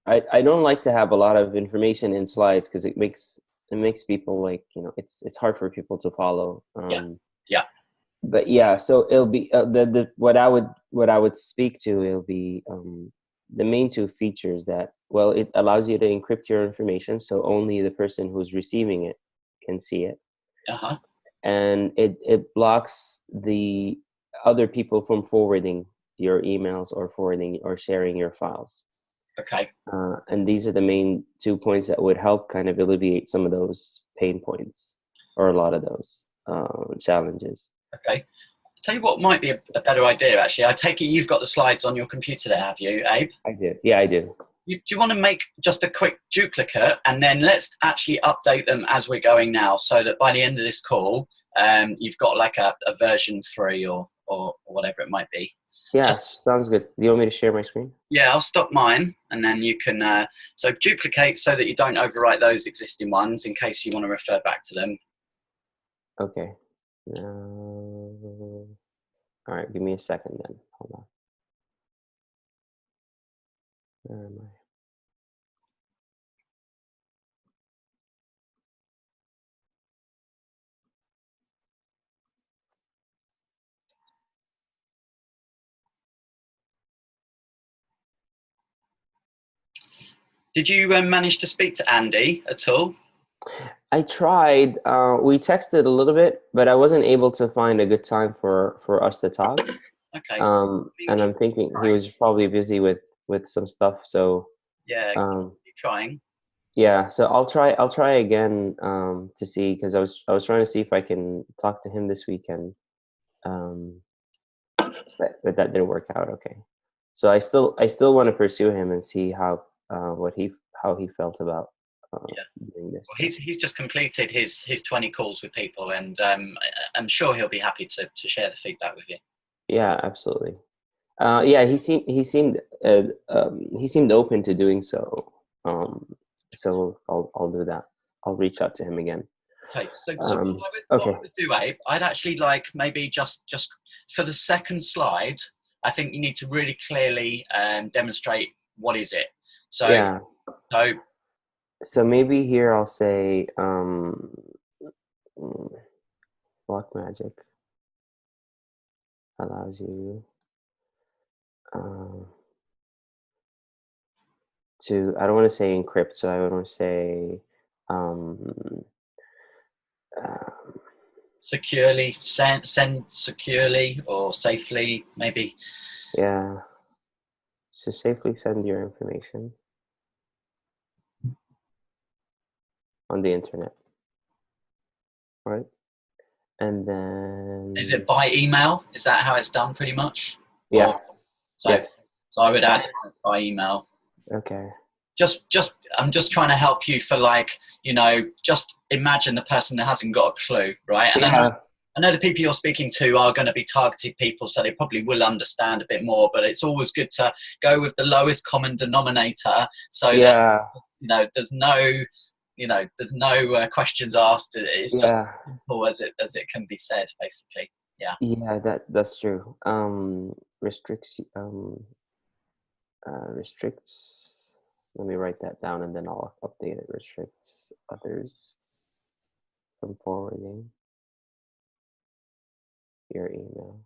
I don't like to have a lot of information in slides because it makes people like, it's hard for people to follow. Yeah. Yeah. But yeah, so it'll be the what I would speak to. It'll be the main two features that, well, it allows you to encrypt your information so only the person who's receiving it can see it, Uh-huh. and it blocks the other people from forwarding your emails or forwarding or sharing your files. Okay. And these are the main 2 points that would help kind of alleviate some of those pain points, or a lot of those challenges. Okay. Tell you what might be a better idea, actually. I take it you've got the slides on your computer there, have you, Abe? I do. Yeah, I do. Do you want to make just a quick duplicate, and then let's actually update them as we're going now, so that by the end of this call, you've got like a version 3 or whatever it might be. Yeah, Just, sounds good. Do you want me to share my screen? yeah, I'll stop mine, and then you can, so duplicate so that you don't overwrite those existing ones in case you want to refer back to them. Okay. All right, give me a second then. Hold on. Where am I? Did you manage to speak to Andy at all? I tried. We texted a little bit, but I wasn't able to find a good time for us to talk. Okay. And I'm thinking he was probably busy with some stuff. So Yeah, keep trying. yeah. So I'll try again to see, because I was trying to see if I can talk to him this weekend. Um, but that didn't work out. Okay. So I still want to pursue him and see how he felt about Yeah. doing this. Well, he's just completed his 20 calls with people, and I'm sure he'll be happy to share the feedback with you. Yeah, absolutely. Yeah, he seemed open to doing so. So I'll do that. I'll reach out to him again. Okay, so what Okay. I would do, Abe, I'd actually like maybe just for the second slide, I think you need to really clearly demonstrate what is it. So Yeah. so So maybe here I'll say block magic allows you um, to. I don't want to say encrypt, so I want to say um, uh, securely send securely or safely maybe. yeah. So safely send your information on the internet, right? And Is it then by email? Is that how it's done pretty much? Or yeah, so yes, so I would yeah. add by email. Okay. Just I'm just trying to help you for, like, just imagine the person that hasn't got a clue, right? And Yeah, I know the people you're speaking to are going to be targeted people, so they probably will understand a bit more, but it's always good to go with the lowest common denominator, so that yeah, there's no questions asked. It's just yeah, as simple as it can be said, basically. Yeah. yeah. That's true. Restricts restricts. Let me write that down and then I'll update it. Restricts others from forwarding your email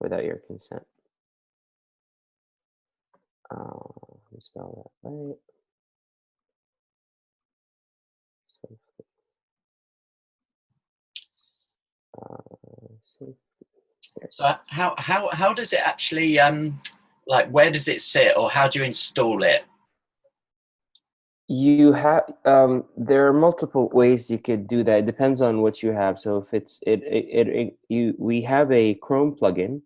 without your consent. Let me spell that right. Safely. Safely. So how does it actually like, where does it sit, or how do you install it? You have there are multiple ways you could do that. It depends on what you have. So if it's it you we have a Chrome plugin.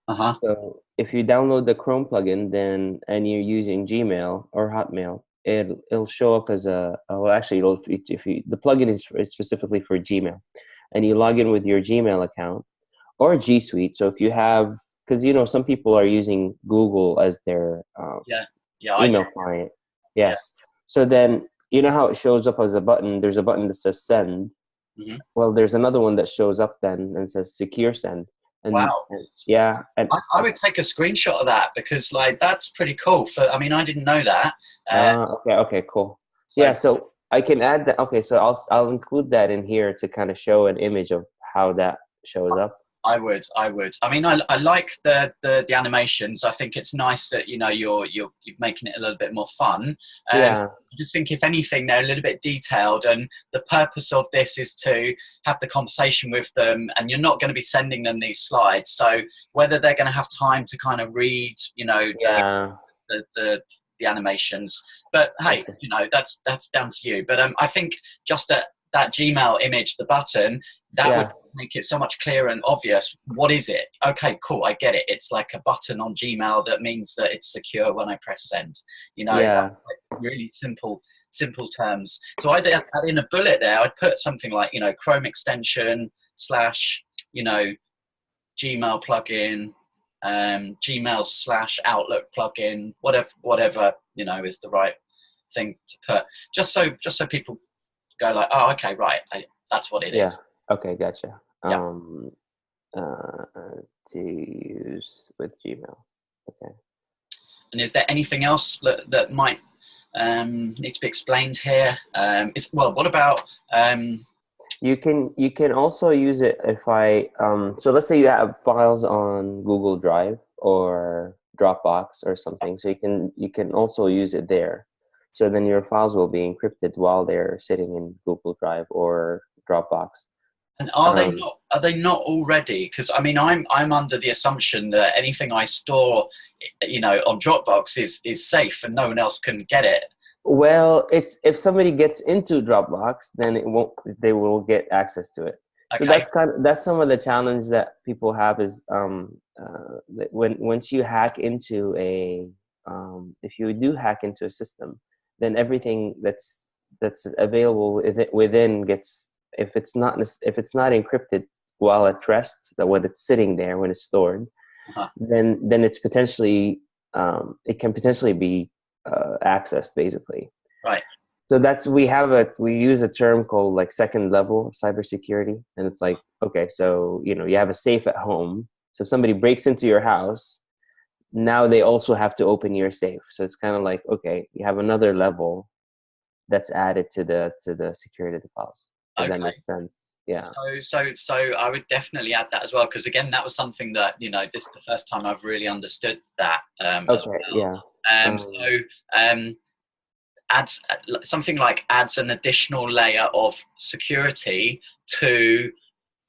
Uh-huh. So if you download the Chrome plugin, then and you're using Gmail or Hotmail, it'll show up as well, actually, if you the plugin is specifically for Gmail, and you log in with your Gmail account or G Suite. So if you have, because some people are using Google as their Yeah. Yeah, I do. email client. Yeah. Yes. So then you know how it shows up as a button. There's a button that says send. Hmm. Well, there's another one that shows up then and says secure send. And yeah, and I would take a screenshot of that, because like that's pretty cool. I mean, I didn't know that. okay, cool. So Yeah, so I can add that. Okay, so I'll include that in here to kind of show an image of how that shows up. I would. I mean, I like the animations. I think it's nice that, you know, you're making it a little bit more fun. Yeah, I just think if anything, they're a little bit detailed, and the purpose of this is to have the conversation with them, and you're not going to be sending them these slides. So whether they're going to have time to kind of read, you know, yeah, the animations, but hey, you know, that's down to you. But I think just that Gmail image, the button, that would yeah, make it so much clearer and obvious. What is it? Okay, cool, I get it. It's like a button on Gmail that means that it's secure when I press send. You know, yeah, like really simple terms. So I'd add in a bullet there. I'd put something like, you know, Chrome extension / you know, Gmail plugin, Gmail / Outlook plugin, whatever, you know, is the right thing to put. Just so people go like, oh, okay, right, that's what it is. Okay, gotcha. Yeah. To use with Gmail. Okay. And is there anything else that might need to be explained here? What about You can also use it if so let's say you have files on Google Drive or Dropbox or something, so you can also use it there. So then your files will be encrypted while they're sitting in Google Drive or Dropbox. and are they not already? Because I mean, I'm under the assumption that anything I store, you know, on Dropbox is safe and no one else can get it. Well, it's if somebody gets into Dropbox, then they will get access to it. So Okay. that's some of the challenge that people have is once you hack into if you do hack into a system, then everything that's available within gets, if it's not encrypted while at rest, that when it's sitting there, when it's stored, then it's potentially it can potentially be accessed, basically. Right. So we use a term called like second level cybersecurity, and it's like, okay, so you know, you have a safe at home, so if somebody breaks into your house, now they also have to open your safe. So it's kind of like, okay, you have another level that's added to the security of the files. If that makes sense. Yeah. So I would definitely add that as well, because again, that was something that, you know, this is the first time I've really understood that. As well. Yeah. Adds something like adds an additional layer of security to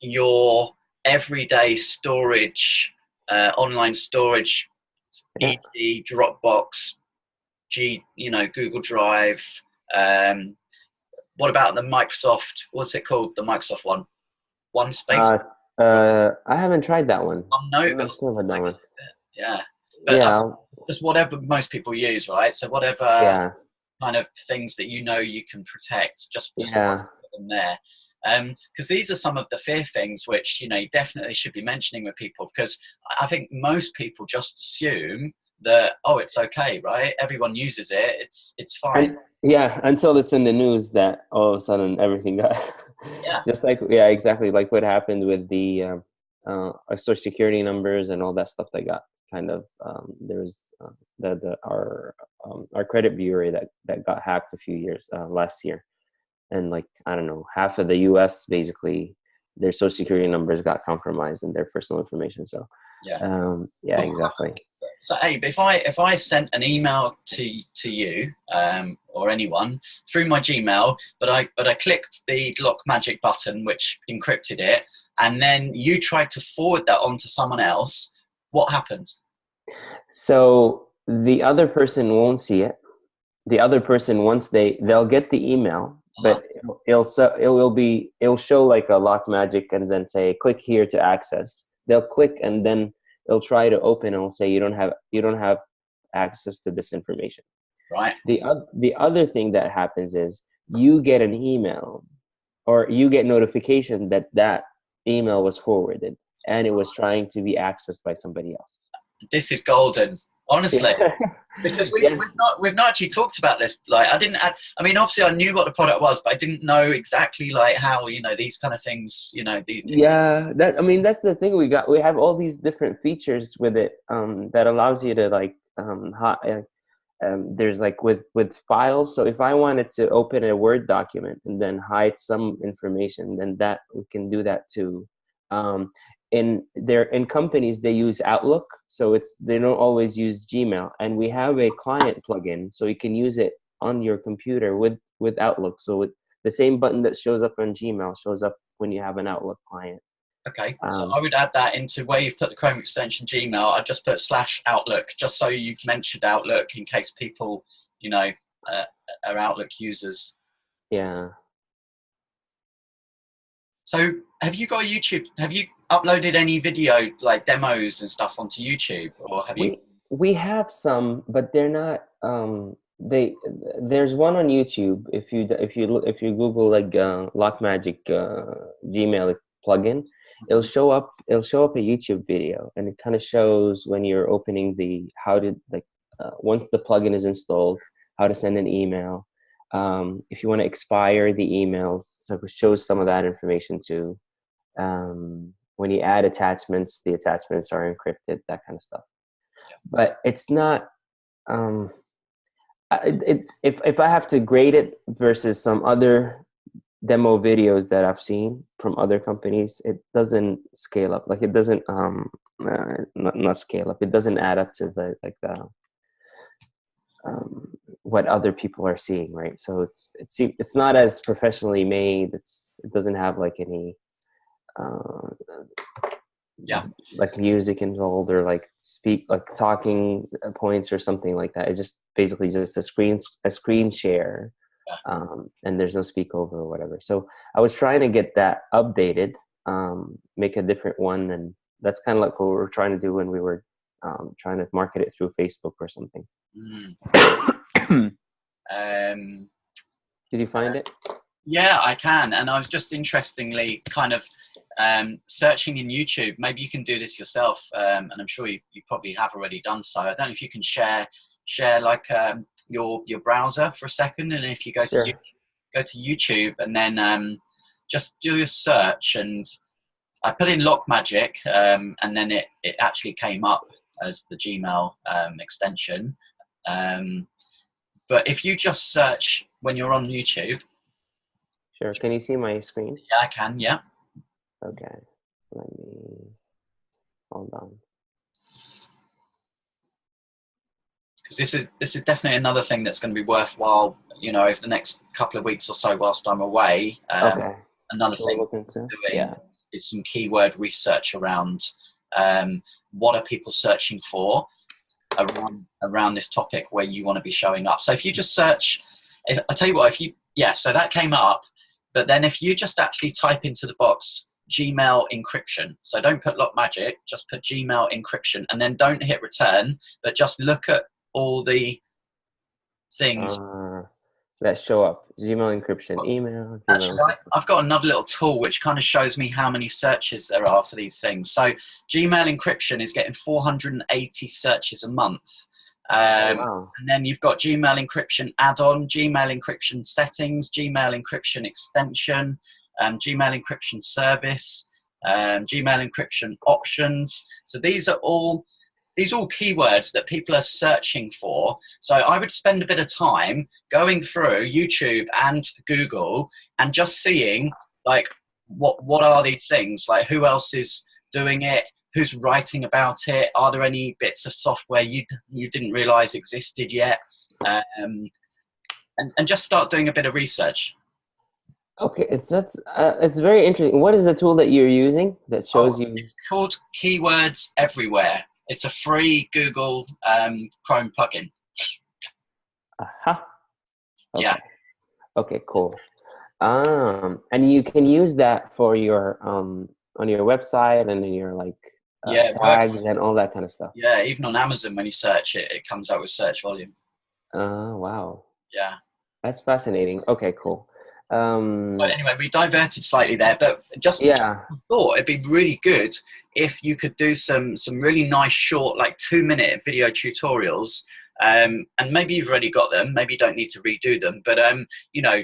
your everyday storage, online storage, e.g. Dropbox, Google Drive. What about the Microsoft? What's it called? The Microsoft one? OneSpace. I haven't tried that one. OneNote. I still haven't done one. Yeah. But yeah. Just whatever most people use, right? So whatever kind of things that you know you can protect, just put them there. Because these are some of the fear things which, you know, you definitely should be mentioning with people, because I think most people just assume that, oh, it's okay, right? Everyone uses it. It's fine. Until it's in the news that all of a sudden everything got just like exactly like what happened with the social security numbers and all that stuff that got kind of there was our credit bureau that got hacked a few years last year, and like, I don't know, half of the US basically their social security numbers got compromised and their personal information. So exactly. So Abe, if I sent an email to you or anyone through my Gmail, but I clicked the lock magic button which encrypted it, and then you tried to forward that on to someone else, what happens? So the other person won't see it. The other person, once they'll get the email, but it'll show like a lock magic and then say click here to access. They'll click and then they'll try to open and it'll say you don't have access to this information. Right. The other thing that happens is you get an email or you get notification that email was forwarded and it was trying to be accessed by somebody else. This is golden, honestly. Because Yes. we've not actually talked about this. Like, I mean, obviously I knew what the product was, but I didn't know exactly like how, these kind of things, Yeah, I mean, that's the thing. We have all these different features with it, that allows you to like, there's like with files. So if I wanted to open a Word document and then hide some information, then that we can do that too. Um, in companies, they use Outlook, so they don't always use Gmail, and we have a client plugin, so you can use it on your computer with Outlook. So the same button that shows up on Gmail shows up when you have an Outlook client. Okay, so I would add that into where you've put the Chrome extension Gmail. I just put /Outlook, just so you've mentioned Outlook in case people, are Outlook users. Yeah. So have you got YouTube? Have you uploaded any video like demos and stuff onto YouTube, or have you? We have some, but they're not. There's one on YouTube. If you Google like LockMagic Gmail plugin, it'll show up a YouTube video, and it kind of shows when you're opening once the plugin is installed, how to send an email. If you want to expire the emails, so it shows some of that information too. When you add attachments, the attachments are encrypted, that kind of stuff. But it's not. If I have to grade it versus some other demo videos that I've seen from other companies, it doesn't scale up. Like, it doesn't not scale up. It doesn't add up to the what other people are seeing, right? So it's not as professionally made. It doesn't have like any like music involved, or like talking points or something like that. It's just basically just a screen share, and there's no speak over or whatever. So I was trying to get that updated, make a different one, and that's kind of like what we were trying to do when we were trying to market it through Facebook or something. Did you find it? Yeah, I can. And I was just interestingly kind of searching in YouTube. Maybe you can do this yourself, and I'm sure you probably have already done so. I don't know if you can share like your browser for a second, and if you go to YouTube and then just do your search. And I put in LockMagic, and then it actually came up as the Gmail extension. But if you just search when you're on YouTube. Sure. Can you see my screen? Yeah, I can. Yeah. Okay. Let me hold on. Because this is definitely another thing that's going to be worthwhile, over the next couple of weeks or so whilst I'm away. Okay. Another thing we're doing is some keyword research around what are people searching for around this topic where you want to be showing up. So if you just search, I tell you what, so that came up, but then if you just actually type into the box Gmail encryption, so don't put LockMagic, just put Gmail encryption, and then don't hit return, but just look at all the things that show up. Gmail encryption, email. Actually, I've got another little tool which kind of shows me how many searches there are for these things. So Gmail encryption is getting 480 searches a month. Wow. And then you've got Gmail encryption add-on, Gmail encryption settings, Gmail encryption extension, Gmail encryption service, Gmail encryption options. So these are all keywords that people are searching for. So I would spend a bit of time going through YouTube and Google and just seeing like what are these things, like who else is doing it, who's writing about it, are there any bits of software you didn't realize existed yet, and just start doing a bit of research. Okay, it's very interesting. What is the tool that you're using that shows you? It's called Keywords Everywhere. It's a free Google Chrome plugin. Aha. Okay. Yeah. Okay, cool. And you can use that for your on your website and in your tags and all that kind of stuff. Yeah, even on Amazon when you search it, it comes out with search volume. Oh, wow. Yeah. That's fascinating. Okay, cool. But anyway, we diverted slightly there, but just thought it'd be really good if you could do some really nice short, like 2-minute video tutorials and maybe you've already got them, maybe you don't need to redo them, but you know,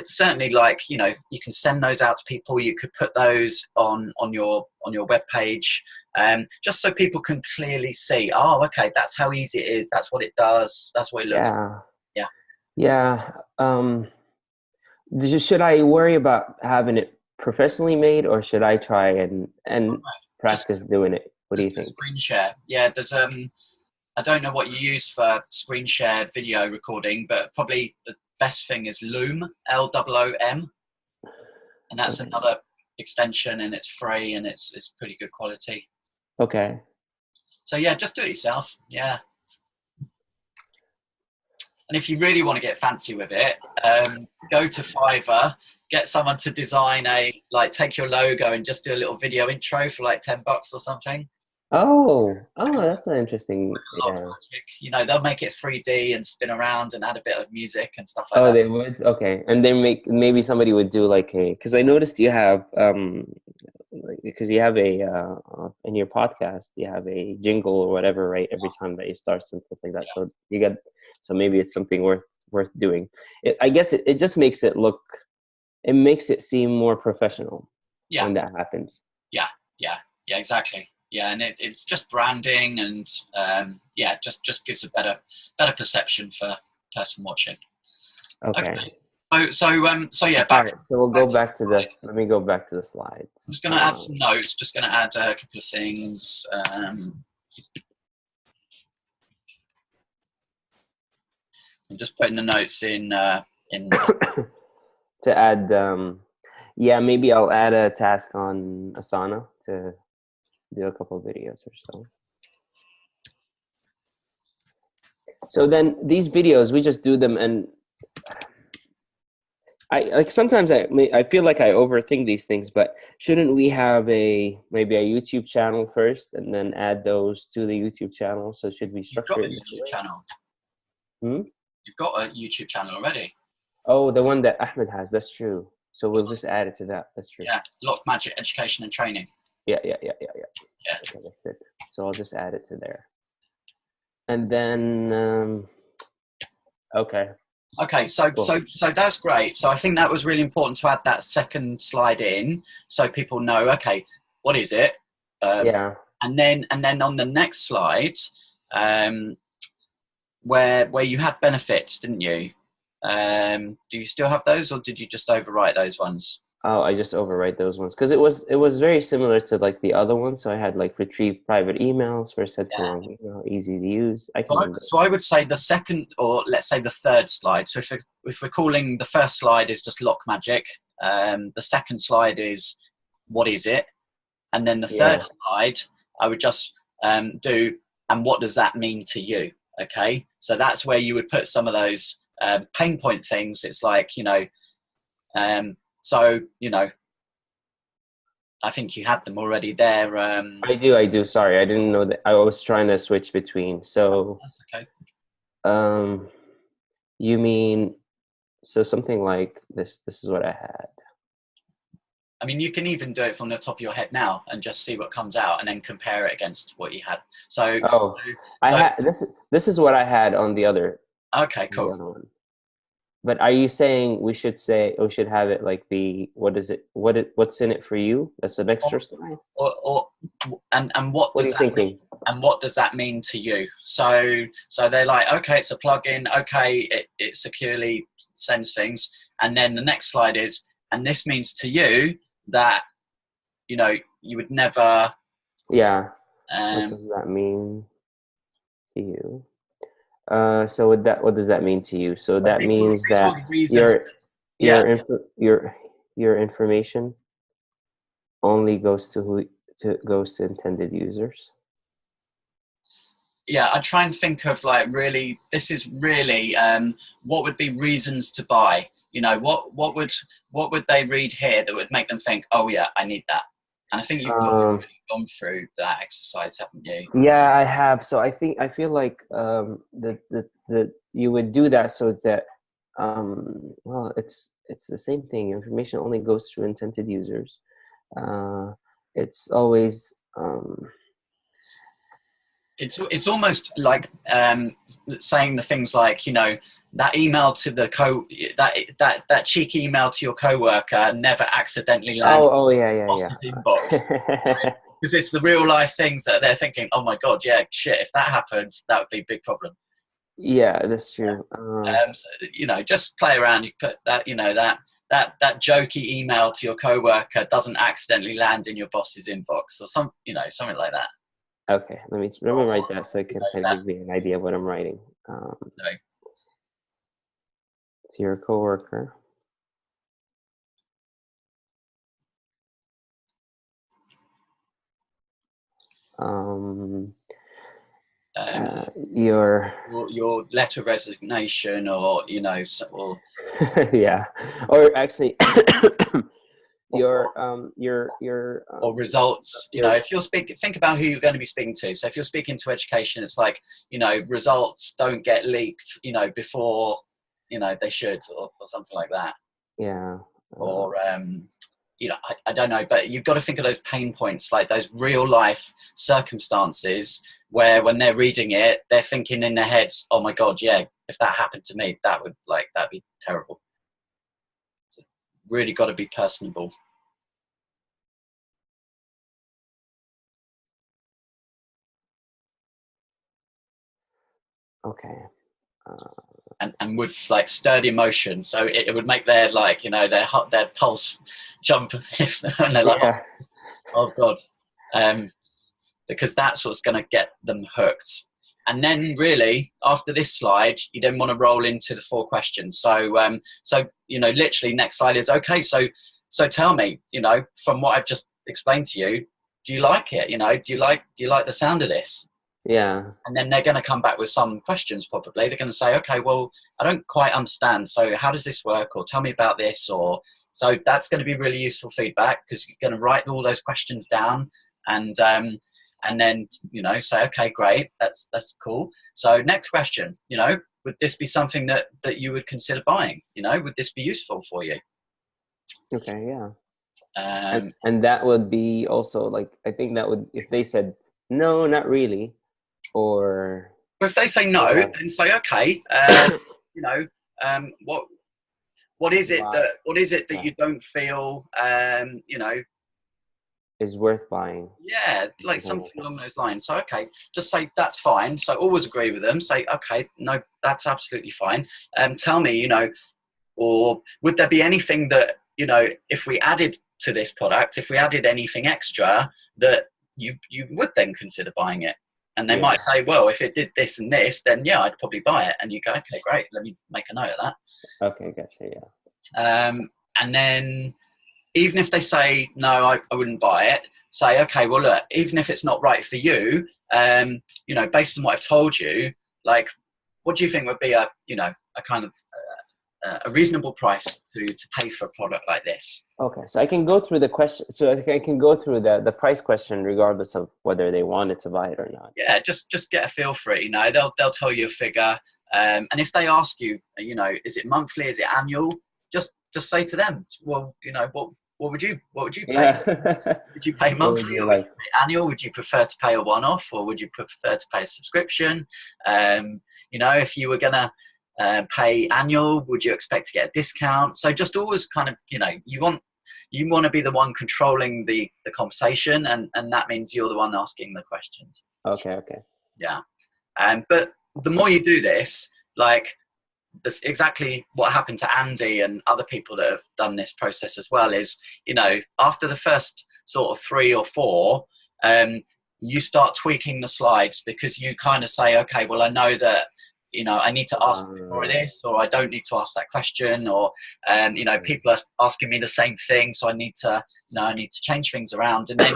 certainly, like, you know, you can send those out to people. You could put those on your web page, just so people can clearly see, oh, okay, that's how easy it is, that's what it does, that's what it looks like. Yeah. Yeah. Should I worry about having it professionally made, or should I try and practice doing it? What do you think? Screen share. Yeah, there's I don't know what you use for screen share video recording, but probably the best thing is Loom, Loom, and that's another extension, and it's free, and it's pretty good quality. Okay. So yeah, just do it yourself. Yeah. And if you really want to get fancy with it, go to Fiverr, get someone to design take your logo and just do a little video intro for like $10 or something. Oh, that's an interesting. Yeah. You know, they'll make it 3D and spin around and add a bit of music and stuff like that. Oh, they would? Okay. And then maybe somebody would do like because I noticed you have because you have a in your podcast you have a jingle or whatever, right? Every time that you start something like that. So you get, so maybe it's something worth doing. I guess it just makes it look, it makes it seem more professional when that happens. Yeah, exactly. Yeah, and it's just branding, and just gives a better perception for person watching. Okay. So yeah. All right, so we'll go back to this. Let me go back to the slides. I'm just going to add some notes. Just going to add a couple of things. I'm just putting the notes in. To add, maybe I'll add a task on Asana to do a couple of videos or so. So then these videos, we just do them, and sometimes I feel like I overthink these things, but shouldn't we have maybe a YouTube channel first and then add those to the YouTube channel? So should we structure it? You've got a YouTube channel. You've got a YouTube channel already. Oh, the one that Ahmed has. That's true. So we'll just add it to that. That's true. Yeah, Lock Magic Education and Training. Yeah. Yeah. Okay, that's good. So I'll just add it to there. And then, okay. Okay, so cool. so that's great. So I think that was really important to add that second slide in, so people know, okay, what is it? Yeah. And then on the next slide, where you had benefits, didn't you? Do you still have those, or did you just overwrite those ones? Oh, I just overwrite those ones because it was very similar to like the other one. So I had like retrieve private emails for sent to long email, easy to use. So I would say the second, or let's say the third slide. So if we're calling the first slide is just Lock Magic, the second slide is what is it, and then the third slide I would just do, and what does that mean to you? Okay, so that's where you would put some of those pain point things. It's like, you know, so, you know, I think you had them already there. I do. Sorry, I didn't know that. I was trying to switch between. So that's okay. You mean, so something like this? This is what I had. I mean, you can even do it from the top of your head now and just see what comes out, and then compare it against what you had. So, I had this. This is what I had on the other. Okay, cool. The other one. But are you saying we should have it like what's in it for you? That's an extra slide. And what does that mean? And what does that mean to you? So they're like, okay, it's a plugin. Okay, it securely sends things. And then the next slide is, and this means to you that, you know, you would never. Yeah. What does that mean to you? So what does that mean to you? So that means that your information only goes to intended users. Yeah, I try and think of like, really, this is really what would be reasons to buy. You know, what would they read here that would make them think, oh yeah, I need that. And I think you've probably gone through that exercise, haven't you? Yeah, I have. So I feel like that you would do that so that well, it's the same thing. Information only goes through intended users. It's always It's almost like saying the things like, you know, that email to the that cheeky email to your coworker never accidentally lands Oh, in yeah, your yeah, boss's inbox, yeah. because it's the real life things that they're thinking, oh my god, yeah, shit, if that happens, that would be a big problem. Yeah, that's true. So, you know, just play around. You put that, you know, that jokey email to your coworker doesn't accidentally land in your boss's inbox, or some, you know, something like that. Okay, let me Or, write that so it you can know, kind of give me an idea of what I'm writing. no, To your coworker. Um, um, your your letter of resignation, or you know, or yeah, or actually your or results. You know, your if you're speaking, think about who you're going to be speaking to. So if you're speaking to education, it's like, you know, results don't get leaked, you know, before, you know, they should, or something like that. yeah Or you know, I don't know, but you've got to think of those pain points, like those real life circumstances where when they're reading it, they're thinking in their heads, oh my god, yeah, if that happened to me, that'd be terrible. So really got to be personable. okay. Uh, And would like stirred emotion, so it would make their, like, you know, their pulse jump if, and they're like, yeah. oh god, um, because that's what's going to get them hooked. And then really after this slide, you then want to roll into the 4 questions. So you know, literally next slide is, okay, so tell me, you know, from what I've just explained to you, do you like it? You know, do you like the sound of this? Yeah. And then they're going to come back with some questions. Probably they're going to say, okay, well, I don't quite understand, so how does this work, or tell me about this. Or so that's going to be really useful feedback, because you're going to write all those questions down, and then, you know, say, okay, great, that's cool. So next question, you know, would this be something that you would consider buying? You know, would this be useful for you? Okay. Yeah. um And that would be also like, I think that would, if they said no, not really, or but if they say no, yeah, then say, okay, you know, what why, what is it that yeah, you don't feel, you know, is worth buying, yeah, like something something like that. along those lines. So okay, just say that's fine. So always agree with them. Say, okay, no, that's absolutely fine. Tell me, you know, or would there be anything that, you know, if we added to this product, if we added anything extra, that you would then consider buying it? And they Yeah. might say, well, if it did this and this, then yeah, I'd probably buy it. And you go, okay, great, let me make a note of Okay. Gotcha. Yeah. that. And then even if they say no, I wouldn't buy it, say, okay, well, look, even if it's not right for you, you know, based on what I've told you, like, what do you think would be a, you know, a kind of a reasonable price to pay for a product like this? Okay. So I can go through the question. So I can go through the price question regardless of whether they wanted to buy it or not. Yeah, just get a feel for it. You know, they'll tell you a figure, and if they ask you, you know, is it monthly, is it annual? Just say to them, well, you know, what would you pay? Yeah. Would you pay What would monthly, you or would you like? pay annual? Would you prefer to pay a one-off, or would you prefer to pay a subscription? You know, if you were gonna pay annual, would you expect to get a discount? So just always kind of, you know, you want to be the one controlling the conversation, and that means you're the one asking the questions. Okay. Okay. Yeah. But the more you do this, like, that's exactly what happened to Andy and other people that have done this process as well, is, you know, after the first sort of 3 or 4, you start tweaking the slides, because you kind of say, okay, well, I know that, you know, I need to ask a bit more of this, or I don't need to ask that question, or you know, people are asking me the same thing, so I need to, you know, I need to change things around. And then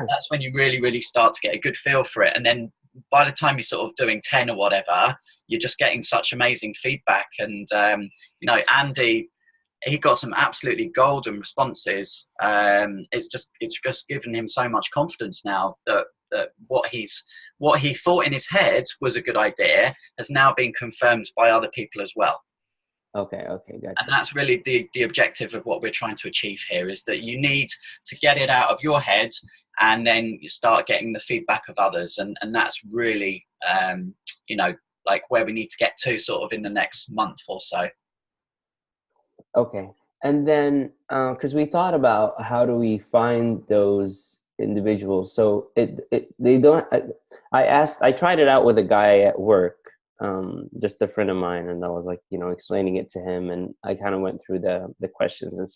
that's when you really, really start to get a good feel for it. And then by the time you're sort of doing 10 or whatever, you're just getting such amazing feedback. And you know, Andy, he got some absolutely golden responses. It's just given him so much confidence now that what he thought in his head was a good idea has now been confirmed by other people as well. Okay, okay, And gotcha. that's really the objective of what we're trying to achieve here, is that you need to get it out of your head and then you start getting the feedback of others. And that's really, you know, like where we need to get to sort of in the next month or so. Okay. And then, because we thought about how do we find those individuals. So they don't, I tried it out with a guy at work, just a friend of mine, and I was like, you know, explaining it to him, and I kind of went through the questions and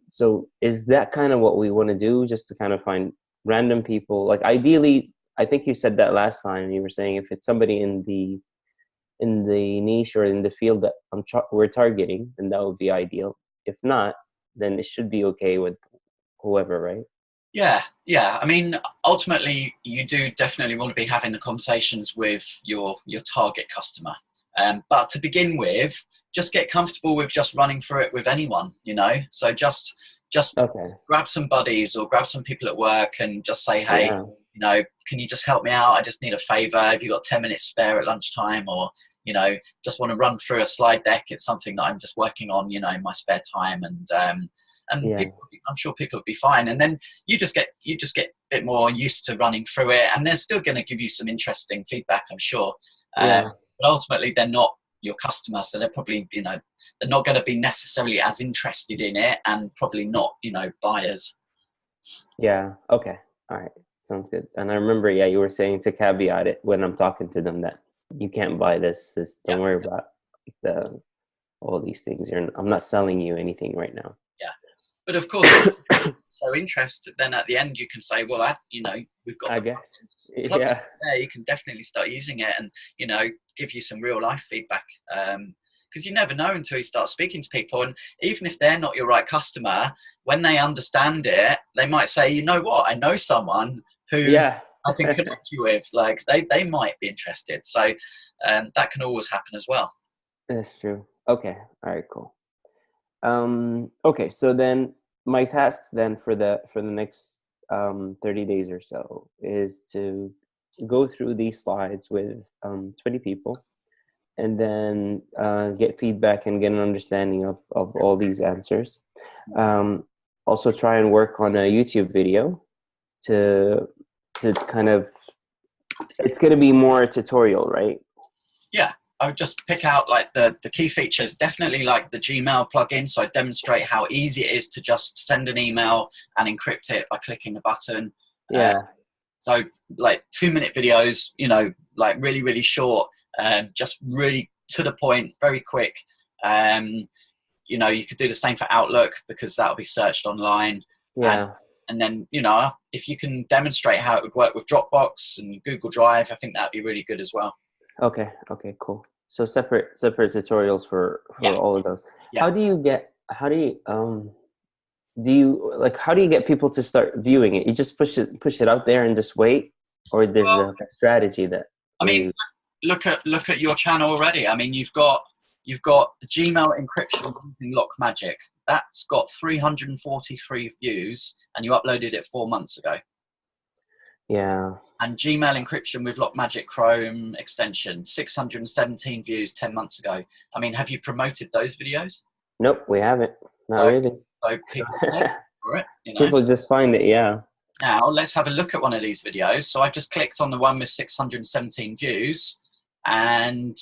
so is that kind of what we want to do, just to kind of find random people? Like ideally, I think you said that last time, you were saying if it's somebody in the niche or in the field that we're targeting, then that would be ideal. If not, then it should be okay with whoever, right? Yeah, yeah. I mean, ultimately, you do definitely want to be having the conversations with your target customer. But to begin with, just get comfortable with just running through it with anyone, you know. So just Okay. grab some buddies or grab some people at work and just say, hey, Yeah. you know, can you just help me out? I just need a favor. Have you got 10 minutes spare at lunchtime? Or, you know, just want to run through a slide deck. It's something that I'm just working on, you know, in my spare time. And Yeah. people, I'm sure people would be fine. And then you just get a bit more used to running through it. And they're still going to give you some interesting feedback, I'm sure. Yeah. But ultimately, they're not your customer. So they're probably, you know, they're not going to be necessarily as interested in it, and probably not, you know, buyers. Yeah. Okay. All right. Sounds good. And I remember, yeah, you were saying to caveat it when I'm talking to them that you can't buy this. Yeah, Don't worry about the all these things. I'm not selling you anything right now. yeah. But of course, if you're so interested, then at the end you can say, well, you know, we've got I the guess. plugin Yeah. there. You can definitely start using it, and you know, give you some real life feedback. Because you never know until you start speaking to people, and even if they're not your right customer, when they understand it, they might say, you know what, I know someone who Yeah. I can connect you with. Like they might be interested. So that can always happen as well. That's true. Okay. All right, cool. Okay, so then my task then for the next 30 days or so is to go through these slides with 20 people, and then get feedback and get an understanding of all these answers. Um, Also try and work on a YouTube video to kind of, it's going to be more tutorial, right? Yeah, I would just pick out like the key features, definitely like the Gmail plugin. So I demonstrate how easy it is to just send an email and encrypt it by clicking a button. Uh, Yeah. so like 2-minute videos, you know, like really, really short, just really to the point, very quick. You know, you could do the same for Outlook because that'll be searched online. And Yeah. and then, you know, if you can demonstrate how it would work with Dropbox and Google Drive, I think that'd be really good as well. Okay. Okay. Cool. So separate tutorials Yeah, for all of those. yeah. How do you like how do you get people to start viewing it? You just push it out there and just wait, or there's Well, a strategy that I mean, you look at your channel already. I mean, you've got Gmail encryption using Lock Magic. That's got 343 views, and you uploaded it 4 months ago. yeah. And Gmail encryption with Lock Magic Chrome extension, 617 views 10 months ago. I mean, have you promoted those videos? Nope, we haven't. Not So, really. so people search for it, you know. People just find it, yeah. Now let's have a look at one of these videos. So I've just clicked on the one with 617 views, and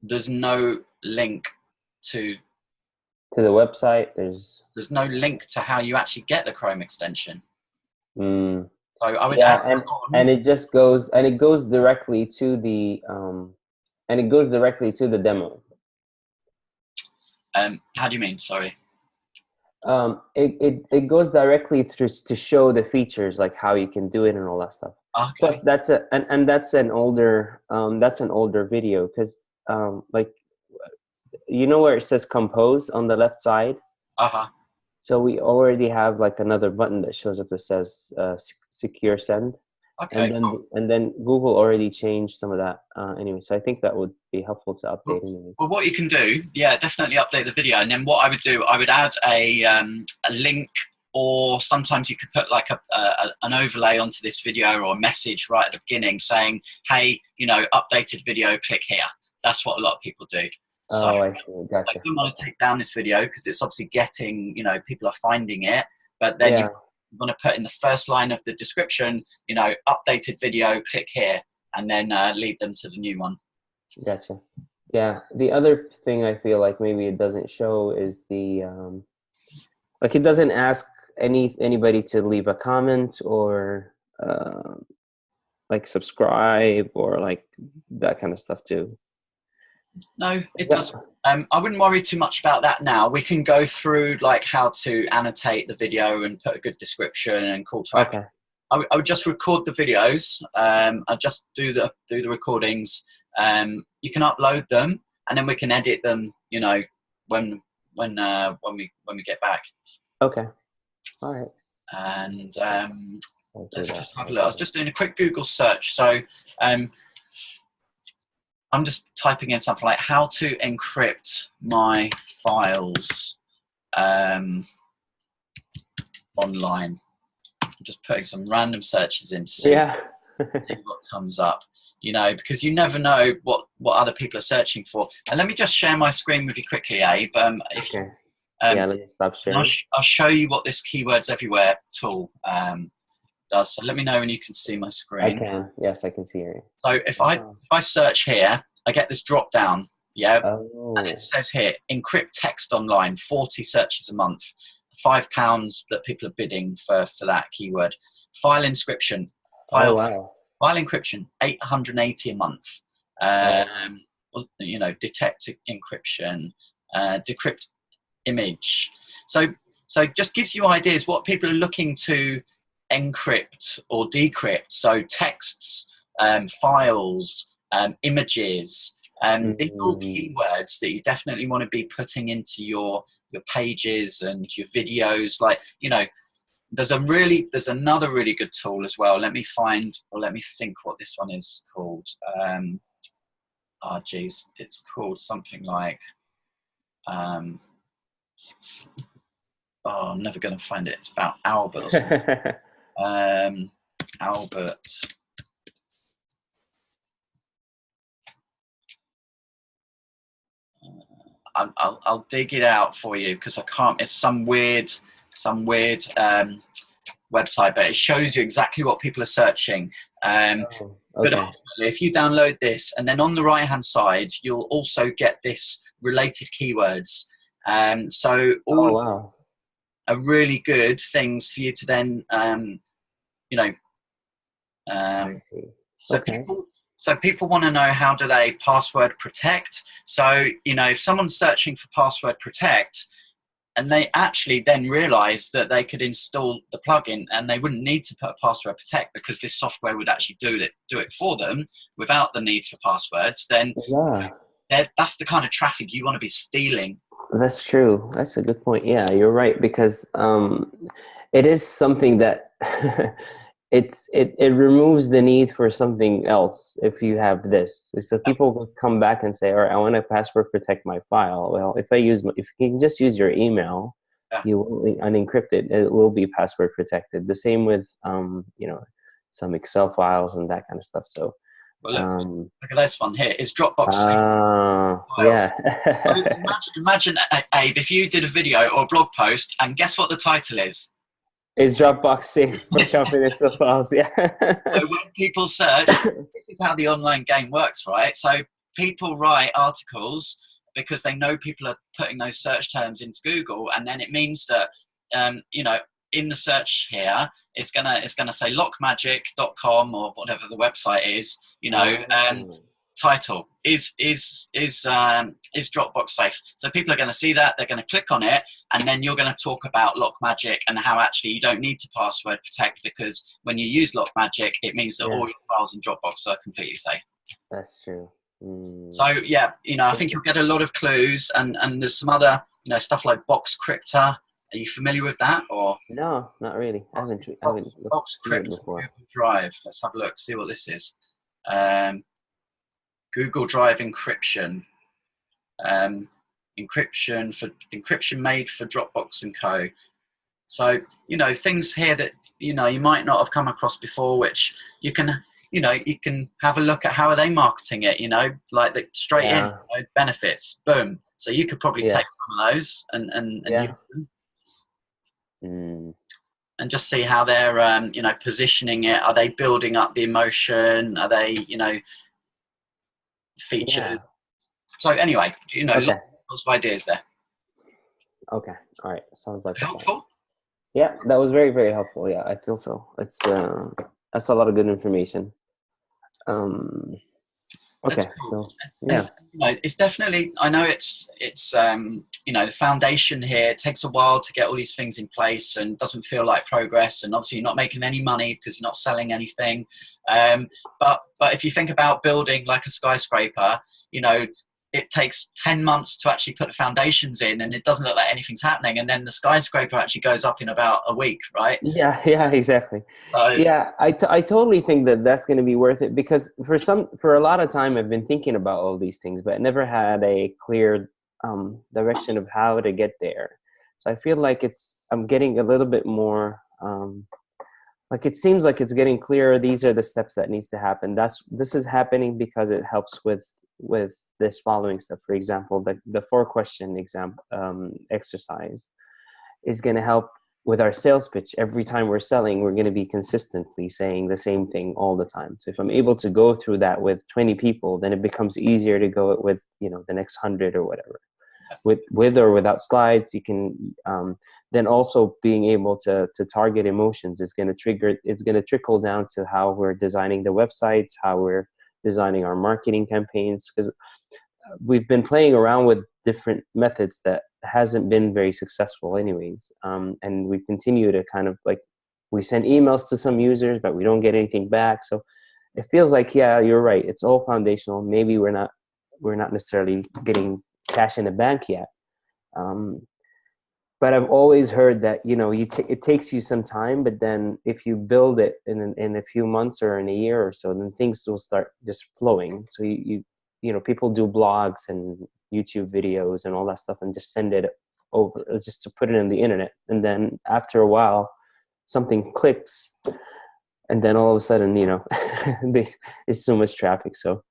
there's no link to To the website, there's no link to how you actually get the Chrome extension. mm, So I would add yeah, that and on. it just goes and it goes directly to the demo. How do you mean? Sorry. It goes directly through to show the features, like how you can do it and all that stuff. Plus Okay. that's an older video, because like, you know where it says compose on the left side. Uh-huh. So we already have like another button that shows up that says secure send, Okay. and then Google already changed some of that anyway. So I think that would be helpful to update anyways. Well, what you can do, yeah, definitely update the video. And then what I would do, I would add a link, or sometimes you could put like an overlay onto this video, or a message right at the beginning saying, hey, you know, updated video, click here. That's what a lot of people do. So Oh, I see. I Gotcha. don't want to take down this video because it's obviously getting, you know, people are finding it, but then you Yeah, want to put in the first line of the description, you know, updated video, click here, and then lead them to the new one. gotcha. Yeah. The other thing I feel like maybe it doesn't show is the like it doesn't ask anybody to leave a comment or like subscribe or like that kind of stuff too. No, it Yeah. does. I wouldn't worry too much about that now. We can go through like how to annotate the video and put a good description and call to action. Okay. I would just record the videos. I just do the recordings. You can upload them, and then we can edit them. You know, when we get back. Okay. All right. And I'll do let's that. just have a look. I was just doing a quick Google search. So I'm just typing in something like how to encrypt my files online. I'm just putting some random searches in to see, Yeah. see what comes up. You know, because you never know what other people are searching for. And let me just share my screen with you quickly, Abe. If Okay. you, Yeah, let me stop sharing. I'll show you what this Keywords Everywhere tool does. So let me know when you can see my screen. I can. Yes, I can see it. So if I search here, I get this drop down. Yeah. Oh. And it says here, encrypt text online, 40 searches a month, £5 that people are bidding for that keyword. File inscription. Oh, wow. File encryption, 880 a month. You know, detect encryption, decrypt image. So it just gives you ideas what people are looking to encrypt or decrypt. So texts, files, images. These are all keywords that you definitely want to be putting into your pages and your videos. Like, you know, there's another really good tool as well. Let me think what this one is called. Oh geez, it's called something like oh, I'm never going to find it. It's about Albert or something. Albert. I'll dig it out for you because I can't. It's some weird website, but it shows you exactly what people are searching. Okay. But ultimately, if you download this, and then on the right-hand side, you'll also get this related keywords. So all wow. are really good things for you to then, you know. I see. So Okay. people want to know, how do they password protect? So, you know, if someone's searching for password protect and they actually then realize that they could install the plugin and they wouldn't need to put a password protect because this software would actually do it for them without the need for passwords, then that's the kind of traffic you want to be stealing. That's true. That's a good point. Yeah, you're right, because it is something that it removes the need for something else if you have this. So people will come back and say, all right, I want to password protect my file. Well, if you can just use your email, you will unencrypt it. It will be password protected. The same with you know, some Excel files and that kind of stuff. So well, look at this one here. It's Dropbox. Yeah. So imagine, Abe, if you did a video or a blog post, and guess what the title is? Is Dropbox safe for confidential files? Yeah. So when people search, this is how the online game works, right? So people write articles because they know people are putting those search terms into Google, and then it means that you know, in the search here, it's gonna say lockmagic.com or whatever the website is. You know, title is Dropbox safe. So people are going to see that, they're going to click on it, and then you're going to talk about Lockmagic and how actually you don't need to password protect, because when you use Lockmagic, it means that all your files in Dropbox are completely safe. That's true. So yeah, you know, I think you'll get a lot of clues, and there's some other, you know, stuff like Box Cryptor. Are you familiar with that? Or no, not really. I haven't Box Cryptor Google Drive. Let's have a look, see what this is. Google Drive encryption, encryption made for Dropbox and Co. So, you know, things here that you know, you might not have come across before, which you can, you know, you can have a look at how are they marketing it, you know, like the straight in, Yeah. you know, benefits, boom. So you could probably take Yes. some of those and use Yeah. them Mm. and just see how they're, you know, positioning it. Are they building up the emotion? Are they, you know, featured? Yeah. So anyway, you know, Okay. lots of ideas there. Okay. All right. Sounds like a plan. Helpful? Yeah, that was very, very helpful. Yeah, I feel so. It's that's a lot of good information. Um, That's okay, cool. so yeah, You know, it's definitely. I know it's you know, the foundation here. It takes a while to get all these things in place, and doesn't feel like progress. And obviously, you're not making any money because you're not selling anything. But if you think about building like a skyscraper, you know, it takes 10 months to actually put the foundations in, and it doesn't look like anything's happening. And then the skyscraper actually goes up in about a week, right? yeah, yeah, exactly. So Yeah, I totally think that that's going to be worth it because for a lot of time I've been thinking about all these things, but I never had a clear direction of how to get there. So I feel like I'm getting a little bit more like it seems like it's getting clearer. These are the steps that needs to happen. This is happening because it helps with this following stuff. For example, the 4-question exam exercise is going to help with our sales pitch. Every time we're selling, we're going to be consistently saying the same thing all the time. So if I'm able to go through that with 20 people, then it becomes easier to go with, you know, the next 100 or whatever. With or without slides, you can then also being able to target emotions is going to trickle down to how we're designing the websites, how we're designing our marketing campaigns, because we've been playing around with different methods that hasn't been very successful anyways. And we continue to kind of like, we send emails to some users, but we don't get anything back. So it feels like, yeah, you're right. It's all foundational. Maybe we're not necessarily getting cash in the bank yet. But I've always heard that, you know, it takes you some time, but then if you build it in a few months or in a year or so, then things will start just flowing. So you know, people do blogs and YouTube videos and all that stuff and just send it over just to put it in the internet. And then after a while, something clicks. And then all of a sudden, you know, there's so much traffic. So,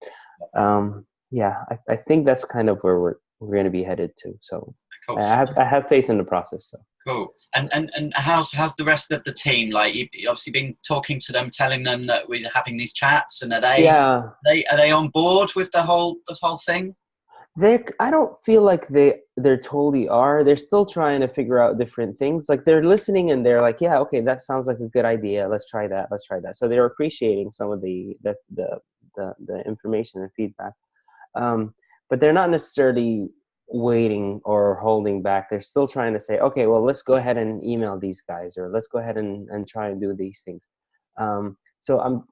yeah, I think that's kind of where we're going to be headed to. So cool. I have faith in the process. So. Cool. And how's the rest of the team? Like, you obviously been talking to them, telling them that we're having these chats, and are they on board with the whole thing? I don't feel like they're totally are. They're still trying to figure out different things. Like they're listening and they're like, yeah, okay, that sounds like a good idea. Let's try that. Let's try that. So they're appreciating some of the information and feedback. But they're not necessarily waiting or holding back. They're still trying to say, okay, well, let's go ahead and email these guys, or let's go ahead and try and do these things. So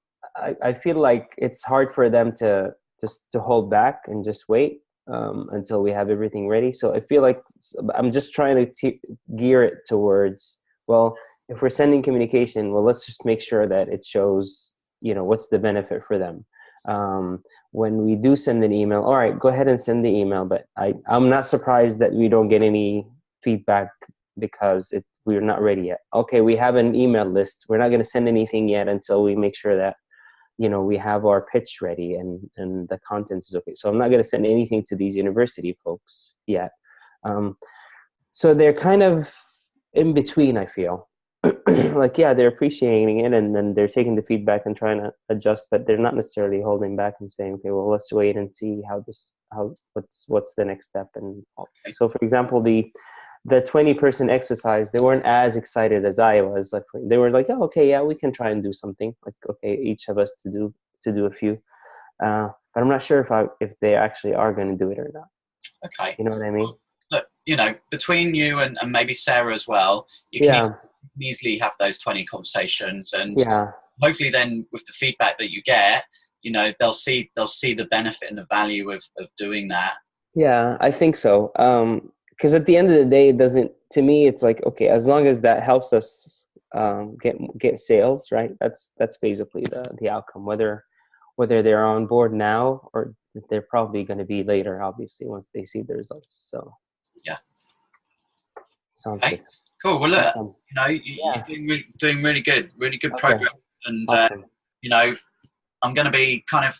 I feel like it's hard for them to just to hold back and just wait until we have everything ready. So I feel like I'm just trying to gear it towards, well, if we're sending communication, well, let's just make sure that it shows, you know, what's the benefit for them. When we do send an email, all right, go ahead and send the email. But I'm not surprised that we don't get any feedback because we're not ready yet. Okay, we have an email list. We're not going to send anything yet until we make sure that, you know, we have our pitch ready and the content is okay. So I'm not going to send anything to these university folks yet. So they're kind of in between, I feel. Like, yeah, they're appreciating it and then they're taking the feedback and trying to adjust, but they're not necessarily holding back and saying, okay, well, let's wait and see what's the next step. And so, for example, the 20-person exercise, they weren't as excited as I was. Like, they were like, oh, okay, yeah, we can try and do something. Like, okay, each of us to do a few. But I'm not sure if they actually are going to do it or not. Okay. You know what I mean? Well, look, you know, between you and maybe Sarah as well, you can easily have those 20 conversations, and hopefully then with the feedback that you get, you know, they'll see the benefit and the value of doing that. Yeah, I think so. Because at the end of the day, to me, it's like, okay, as long as that helps us get sales, right? That's basically the outcome. Whether they're on board now or they're probably going to be later, obviously, once they see the results. So yeah, sounds good. Cool. Well, look, Awesome. you're Yeah. doing really good Okay. progress, and Awesome. I'm going to be kind of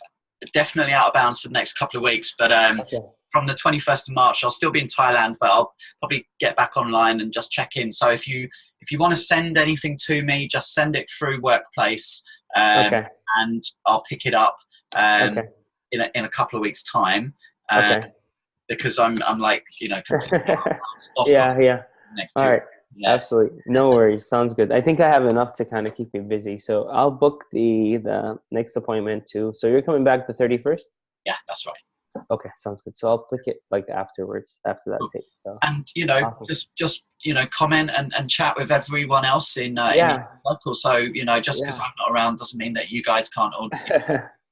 definitely out of bounds for the next couple of weeks, but Okay. from the 21st of March, I'll still be in Thailand, but I'll probably get back online and just check in. So if you want to send anything to me, just send it through Workplace, Okay. and I'll pick it up Okay. in a couple of weeks' time, Okay. because I'm like completely off Yeah. Yeah. next All 2 weeks. right. Yeah, Absolutely. No worries. Sounds good. I think I have enough to kind of keep me busy. So I'll book the next appointment too. So you're coming back the 31st? yeah, that's right. Okay, sounds good. So I'll click it like afterwards, after that Cool. date. So And awesome. just comment and chat with everyone else in your Yeah. local. So just because Yeah. I'm not around doesn't mean that you guys can't all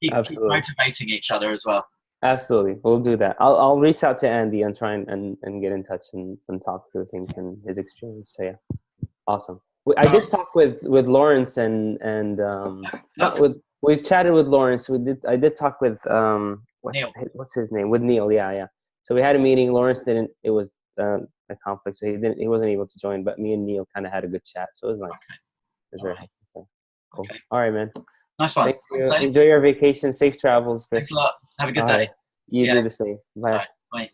keep Absolutely. motivating each other as well. Absolutely. We'll do that. I'll reach out to Andy and try and get in touch and talk through things and his experience. So yeah. Awesome. I All did right. talk with Lawrence and not with we've chatted with Lawrence. I did talk with Neil. what's his name, with Neil. Yeah, yeah. So we had a meeting. Lawrence didn't. It was a conflict, so he wasn't able to join. But me and Neil kind of had a good chat, so it was nice. Okay. It was All very right. happy. So cool. Okay. All right, man. Nice one. Thank Thanks, you. Abe. Enjoy your vacation. Safe travels, Thanks Chris. a lot. Have a good All day. right. You Yeah. do the same. All Bye. right. Bye.